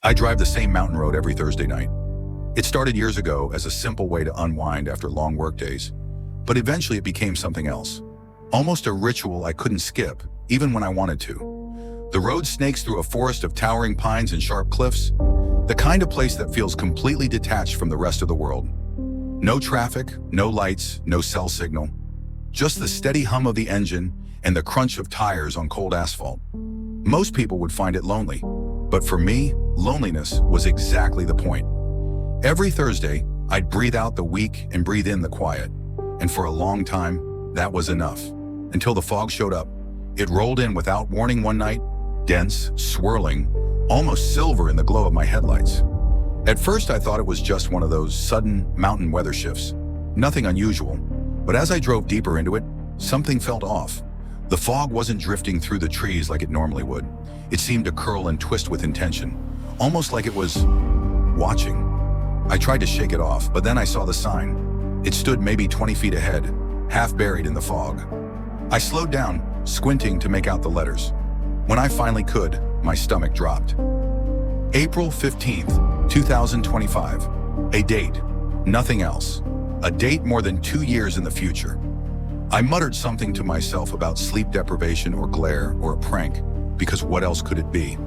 I drive the same mountain road every Thursday night. It started years ago as a simple way to unwind after long work days, but eventually it became something else. Almost a ritual I couldn't skip, even when I wanted to. The road snakes through a forest of towering pines and sharp cliffs, the kind of place that feels completely detached from the rest of the world. No traffic, no lights, no cell signal. Just the steady hum of the engine and the crunch of tires on cold asphalt. Most people would find it lonely, but for me, loneliness was exactly the point. Every Thursday, I'd breathe out the week and breathe in the quiet. And for a long time, that was enough. Until the fog showed up. It rolled in without warning one night, dense, swirling, almost silver in the glow of my headlights. At first, I thought it was just one of those sudden mountain weather shifts. Nothing unusual. But as I drove deeper into it, something felt off. The fog wasn't drifting through the trees like it normally would. It seemed to curl and twist with intention, almost like it was watching. I tried to shake it off, but then I saw the sign. It stood maybe 20 feet ahead, half buried in the fog. I slowed down, squinting to make out the letters. When I finally could, my stomach dropped. April 15th, 2025. A date, nothing else. A date more than 2 years in the future. I muttered something to myself about sleep deprivation or glare or a prank, because what else could it be?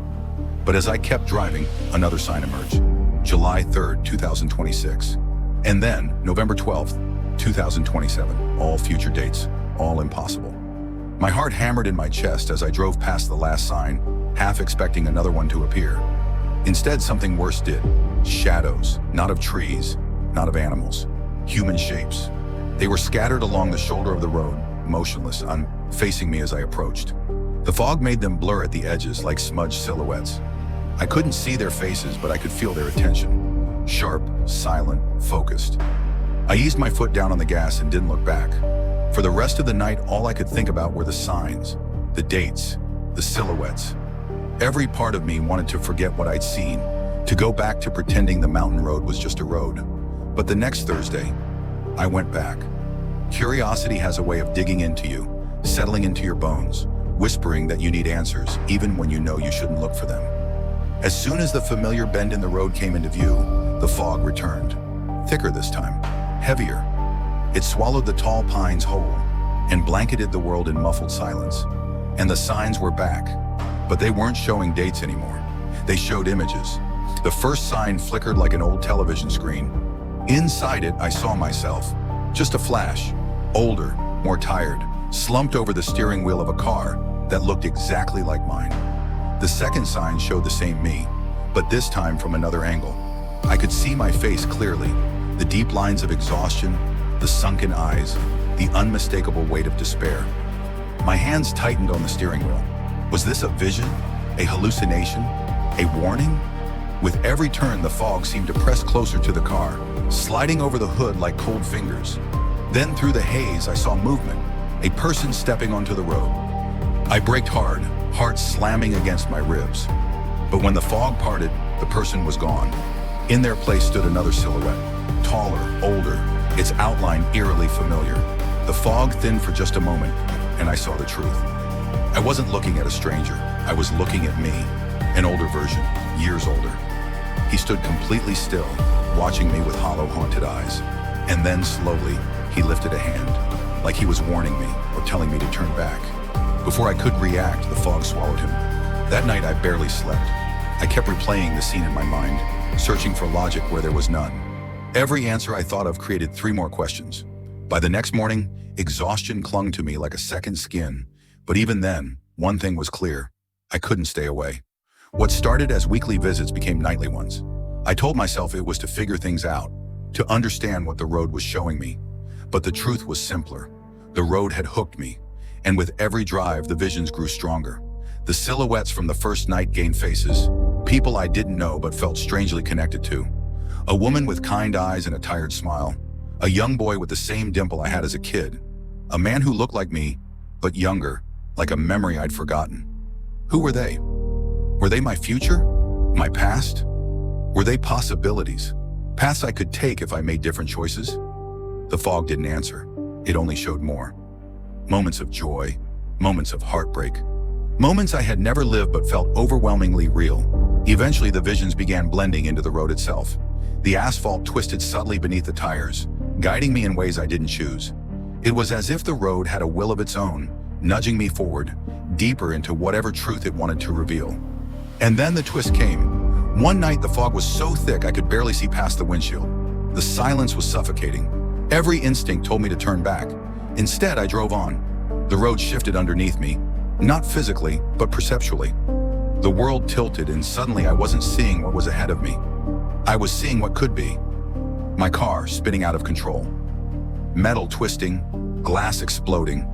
But as I kept driving, another sign emerged. July 3rd, 2026. And then, November 12th, 2027. All future dates, all impossible. My heart hammered in my chest as I drove past the last sign, half expecting another one to appear. Instead, something worse did. Shadows, not of trees, not of animals. Human shapes. They were scattered along the shoulder of the road, motionless, facing me as I approached. The fog made them blur at the edges like smudged silhouettes. I couldn't see their faces, but I could feel their attention. Sharp, silent, focused. I eased my foot down on the gas and didn't look back. For the rest of the night, all I could think about were the signs, the dates, the silhouettes. Every part of me wanted to forget what I'd seen, to go back to pretending the mountain road was just a road. But the next Thursday, I went back. Curiosity has a way of digging into you, settling into your bones, whispering that you need answers, even when you know you shouldn't look for them. As soon as the familiar bend in the road came into view, the fog returned. Thicker this time, heavier. It swallowed the tall pines whole and blanketed the world in muffled silence. And the signs were back, but they weren't showing dates anymore. They showed images. The first sign flickered like an old television screen. Inside it, I saw myself. Just a flash. Older, more tired, slumped over the steering wheel of a car that looked exactly like mine. The second sign showed the same me, but this time from another angle. I could see my face clearly, the deep lines of exhaustion, the sunken eyes, the unmistakable weight of despair. My hands tightened on the steering wheel. Was this a vision? A hallucination? A warning? With every turn, the fog seemed to press closer to the car, sliding over the hood like cold fingers. Then through the haze, I saw movement, a person stepping onto the road. I braked hard, heart slamming against my ribs. But when the fog parted, the person was gone. In their place stood another silhouette, taller, older, its outline eerily familiar. The fog thinned for just a moment, and I saw the truth. I wasn't looking at a stranger. I was looking at me, an older version, years older. He stood completely still, watching me with hollow, haunted eyes. And then, slowly, he lifted a hand, like he was warning me or telling me to turn back. Before I could react, the fog swallowed him. That night, I barely slept. I kept replaying the scene in my mind, searching for logic where there was none. Every answer I thought of created 3 more questions. By the next morning, exhaustion clung to me like a second skin. But even then, one thing was clear. I couldn't stay away. What started as weekly visits became nightly ones. I told myself it was to figure things out, to understand what the road was showing me. But the truth was simpler. The road had hooked me, and with every drive, the visions grew stronger. The silhouettes from the first night gained faces, people I didn't know but felt strangely connected to. A woman with kind eyes and a tired smile. A young boy with the same dimple I had as a kid. A man who looked like me, but younger, like a memory I'd forgotten. Who were they? Were they my future? My past? Were they possibilities? Paths I could take if I made different choices? The fog didn't answer. It only showed more. Moments of joy, moments of heartbreak. Moments I had never lived but felt overwhelmingly real. Eventually, the visions began blending into the road itself. The asphalt twisted subtly beneath the tires, guiding me in ways I didn't choose. It was as if the road had a will of its own, nudging me forward, deeper into whatever truth it wanted to reveal. And then the twist came. One night, the fog was so thick I could barely see past the windshield. The silence was suffocating. Every instinct told me to turn back. Instead, I drove on. The road shifted underneath me, not physically, but perceptually. The world tilted, and suddenly I wasn't seeing what was ahead of me. I was seeing what could be. My car spinning out of control. Metal twisting, glass exploding.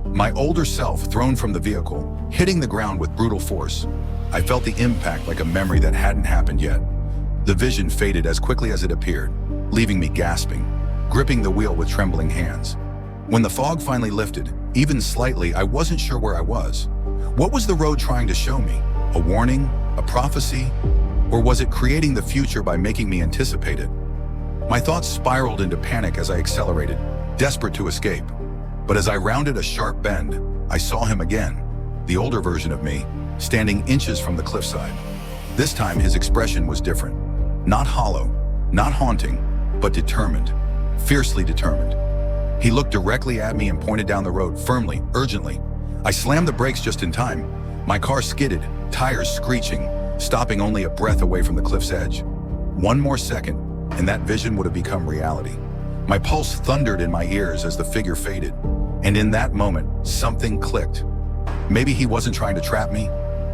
My older self thrown from the vehicle, hitting the ground with brutal force. I felt the impact like a memory that hadn't happened yet. The vision faded as quickly as it appeared, leaving me gasping, gripping the wheel with trembling hands. When the fog finally lifted, even slightly, I wasn't sure where I was. What was the road trying to show me? A warning? A prophecy? Or was it creating the future by making me anticipate it? My thoughts spiraled into panic as I accelerated, desperate to escape. But as I rounded a sharp bend, I saw him again, the older version of me, standing inches from the cliffside. This time his expression was different. Not hollow, not haunting, but determined, fiercely determined. He looked directly at me and pointed down the road firmly, urgently. I slammed the brakes just in time. My car skidded, tires screeching, stopping only a breath away from the cliff's edge. One more second, and that vision would have become reality. My pulse thundered in my ears as the figure faded, and in that moment, something clicked. Maybe he wasn't trying to trap me,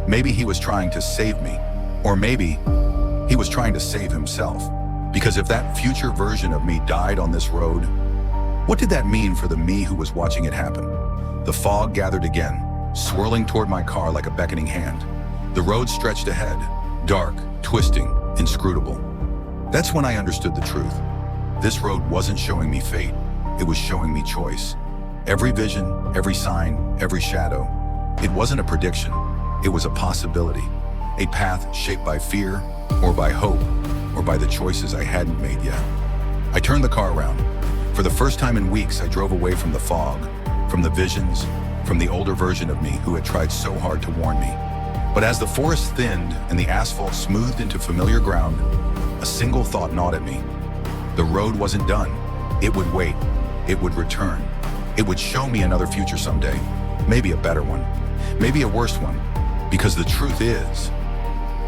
maybe he was trying to save me, or maybe he was trying to save himself. Because if that future version of me died on this road, what did that mean for the me who was watching it happen? The fog gathered again, swirling toward my car like a beckoning hand. The road stretched ahead, dark, twisting, inscrutable. That's when I understood the truth. This road wasn't showing me fate, it was showing me choice. Every vision, every sign, every shadow. It wasn't a prediction, it was a possibility. A path shaped by fear, or by hope, or by the choices I hadn't made yet. I turned the car around. For the first time in weeks, I drove away from the fog, from the visions, from the older version of me who had tried so hard to warn me. But as the forest thinned and the asphalt smoothed into familiar ground, a single thought gnawed at me. The road wasn't done. It would wait. It would return. It would show me another future someday. Maybe a better one. Maybe a worse one. Because the truth is,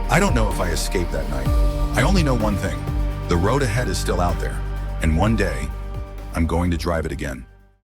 I don't know if I escaped that night. I only know one thing. The road ahead is still out there. And one day, I'm going to drive it again.